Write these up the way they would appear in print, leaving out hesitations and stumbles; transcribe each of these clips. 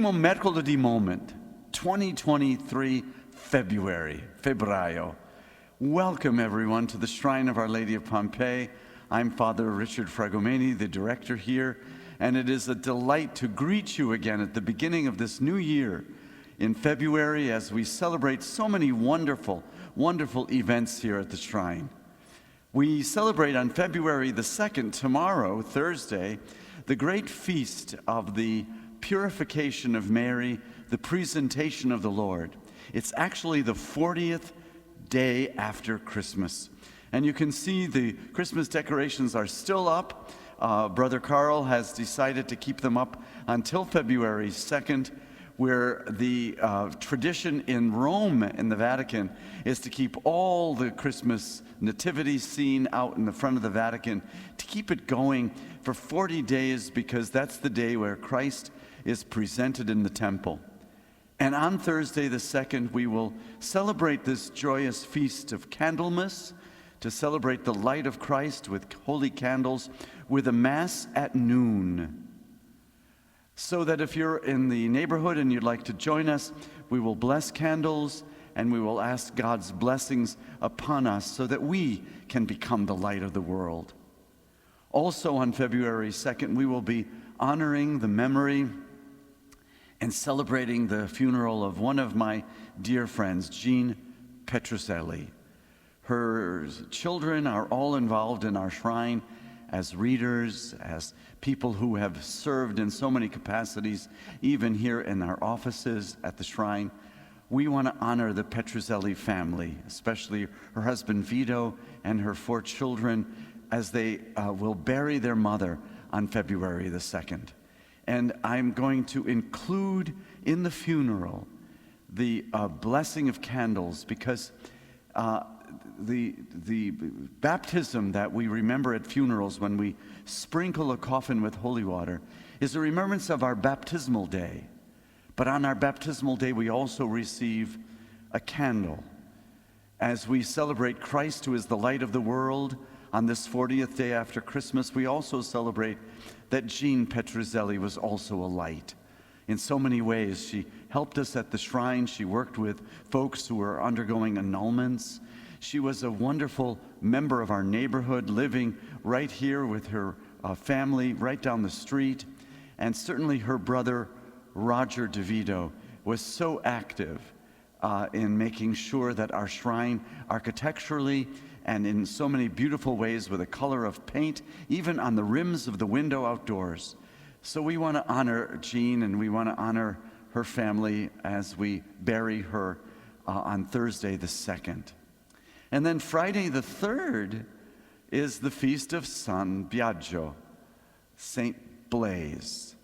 Primo Mercolidi Moment, 2023 Febbraio. Welcome everyone to the Shrine of Our Lady of Pompeii. I'm Father Richard Fragomeni, the director here, and it is a delight to greet you again at the beginning of this new year in February as we celebrate so many wonderful events here at the Shrine. We celebrate on February the 2nd, tomorrow, Thursday, the great feast of the Purification of Mary, the Presentation of the Lord. It's actually the 40th day after Christmas. And you can see the Christmas decorations are still up. Brother Carl has decided to keep them up until February 2nd, where the tradition in Rome, in the Vatican, is to keep all the Christmas nativity scene out in the front of the Vatican, to keep it going for 40 days, because that's the day where Christ is presented in the temple. And on Thursday the 2nd, we will celebrate this joyous feast of Candlemas, to celebrate the light of Christ with holy candles, with a Mass at noon. So that if you're in the neighborhood and you'd like to join us, we will bless candles and we will ask God's blessings upon us so that we can become the light of the world. Also on February 2nd, we will be honoring the memory and celebrating the funeral of one of my dear friends, Jean Petroselli. Her children are all involved in our shrine as readers, as people who have served in so many capacities, even here in our offices at the shrine. We want to honor the Petroselli family, especially her husband Vito and her 4 children, as they will bury their mother on February the 2nd. And I'm going to include in the funeral the blessing of candles, because the baptism that we remember at funerals when we sprinkle a coffin with holy water is a remembrance of our baptismal day. But on our baptismal day, we also receive a candle. As we celebrate Christ, who is the light of the world, on this 40th day after Christmas, we also celebrate that Jean Petroselli was also a light. In so many ways, she helped us at the shrine. She worked with folks who were undergoing annulments. She was a wonderful member of our neighborhood, living right here with her family right down the street. And certainly her brother, Roger DeVito, was so active in making sure that our shrine, architecturally and in so many beautiful ways, with a color of paint, even on the rims of the window outdoors. So we want to honor Jean, and we want to honor her family as we bury her on Thursday the 2nd. And then Friday the 3rd is the feast of San Biagio, Saint Blaise.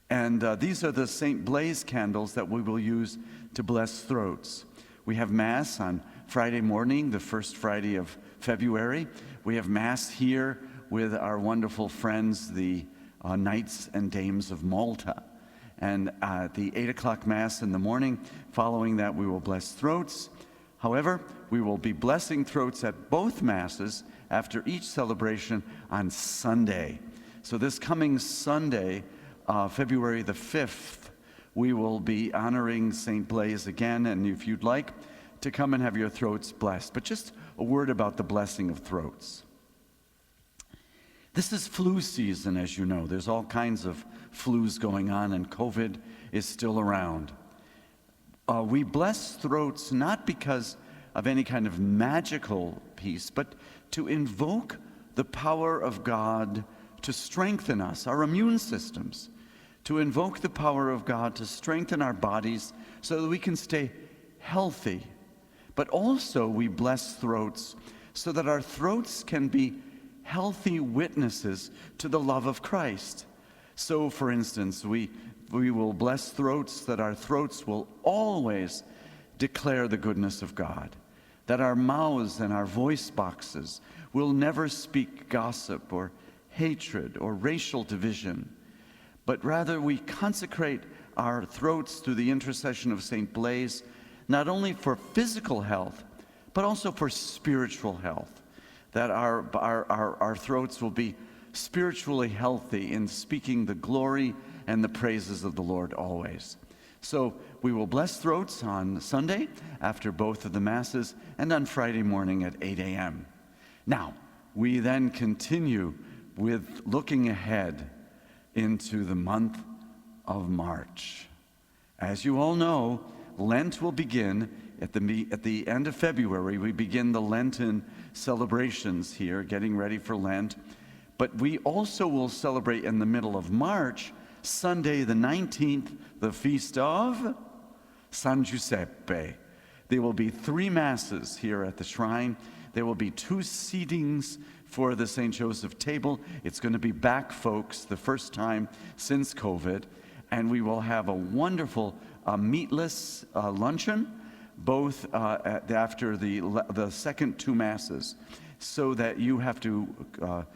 And these are the Saint Blaise candles that we will use to bless throats. We have Mass on Friday morning, the first Friday of February. We have Mass here with our wonderful friends, the Knights and Dames of Malta. And at the 8 o'clock Mass in the morning, following that, we will bless throats. However, we will be blessing throats at both Masses after each celebration on Sunday. So this coming Sunday, February the 5th, we will be honoring St. Blaise again, and if you'd like to come and have your throats blessed. But just a word about the blessing of throats. This is flu season, as you know. There's all kinds of flus going on, and COVID is still around. We bless throats not because of any kind of magical piece, but to invoke the power of God to strengthen us, our immune systems, to invoke the power of God to strengthen our bodies so that we can stay healthy. But also we bless throats so that our throats can be healthy witnesses to the love of Christ. So, for instance, we will bless throats that our throats will always declare the goodness of God, that our mouths and our voice boxes will never speak gossip or hatred or racial division, but rather we consecrate our throats through the intercession of St. Blaise, not only for physical health, but also for spiritual health, that our throats will be spiritually healthy in speaking the glory and the praises of the Lord always. So we will bless throats on Sunday after both of the Masses and on Friday morning at 8 a.m. Now, we then continue with looking ahead into the month of March. As you all know, Lent will begin at the end of February. We begin the Lenten celebrations here, getting ready for Lent. But we also will celebrate in the middle of March, Sunday the 19th, the feast of San Giuseppe. There will be 3 Masses here at the shrine. There will be 2 seatings for the St. Joseph table. It's going to be back, folks, the first time since COVID. And we will have a wonderful meatless luncheon, both after the second 2 Masses, so that you have to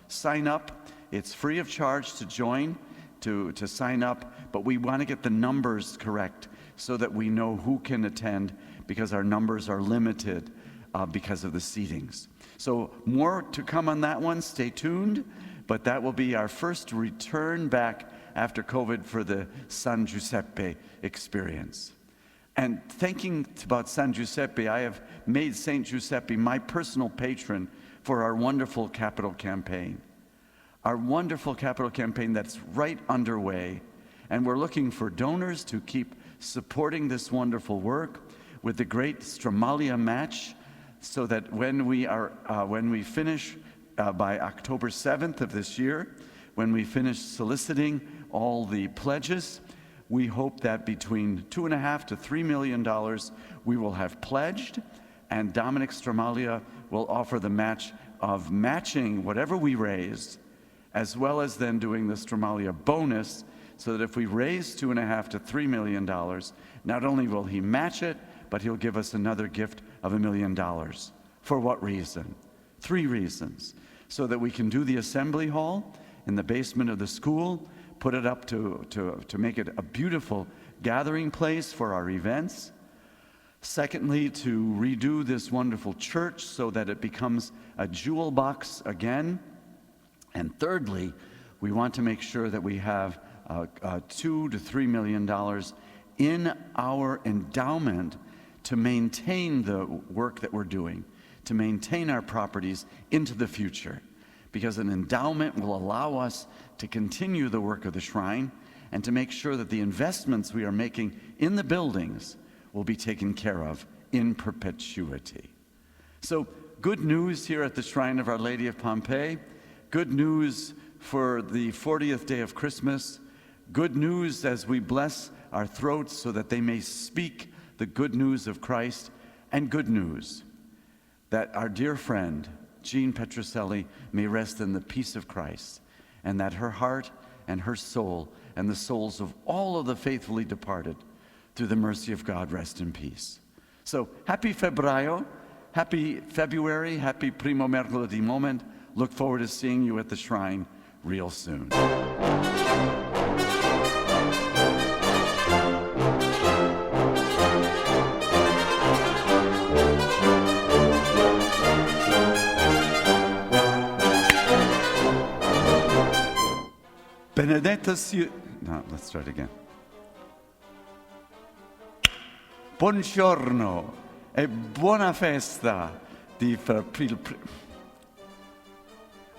sign up. It's free of charge to join, to sign up, but we want to get the numbers correct so that we know who can attend, because our numbers are limited because of the seatings. So more to come on that one. Stay tuned, but that will be our first return back after COVID for the San Giuseppe experience. And thinking about San Giuseppe, I have made St. Giuseppe my personal patron for our wonderful capital campaign. Our wonderful capital campaign that's right underway. And we're looking for donors to keep supporting this wonderful work with the great Stramalia match, so that when we finish by October 7th of this year, when we finish soliciting all the pledges, we hope that between $2.5 to $3 million we will have pledged, and Dominic Stramalia will offer the match of matching whatever we raised, as well as then doing the Stramalia bonus, so that if we raise $2.5 to $3 million, not only will he match it, but he'll give us another gift of $1 million. For what reason? 3 reasons. So that we can do the assembly hall in the basement of the school, put it up to make it a beautiful gathering place for our events. Secondly, to redo this wonderful church so that it becomes a jewel box again. And thirdly, we want to make sure that we have $2 to $3 million in our endowment to maintain the work that we're doing, to maintain our properties into the future. Because an endowment will allow us to continue the work of the shrine and to make sure that the investments we are making in the buildings will be taken care of in perpetuity. So, good news here at the Shrine of Our Lady of Pompeii, good news for the 40th day of Christmas, good news as we bless our throats so that they may speak the good news of Christ, and good news that our dear friend, Jean Petroselli, may rest in the peace of Christ, and that her heart and her soul and the souls of all of the faithfully departed through the mercy of God rest in peace. So, happy Febbraio, happy February, happy Primo Mercolidi Moment. Look forward to seeing you at the shrine real soon. Benedetta sia... No, let's start again. Buongiorno e buona festa di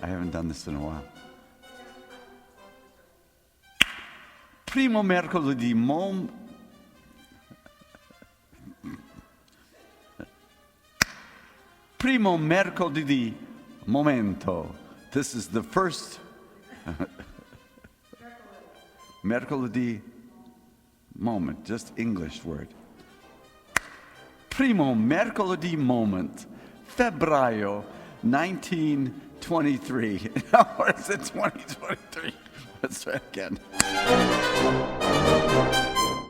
I haven't done this in a while. Primo Mercolidi Moment. Primo Mercolidi Momento. This is the first Mercolidi Moment, just English word. Primo Mercolidi Moment, Febbraio 1923. Or is it 2023? Let's try again.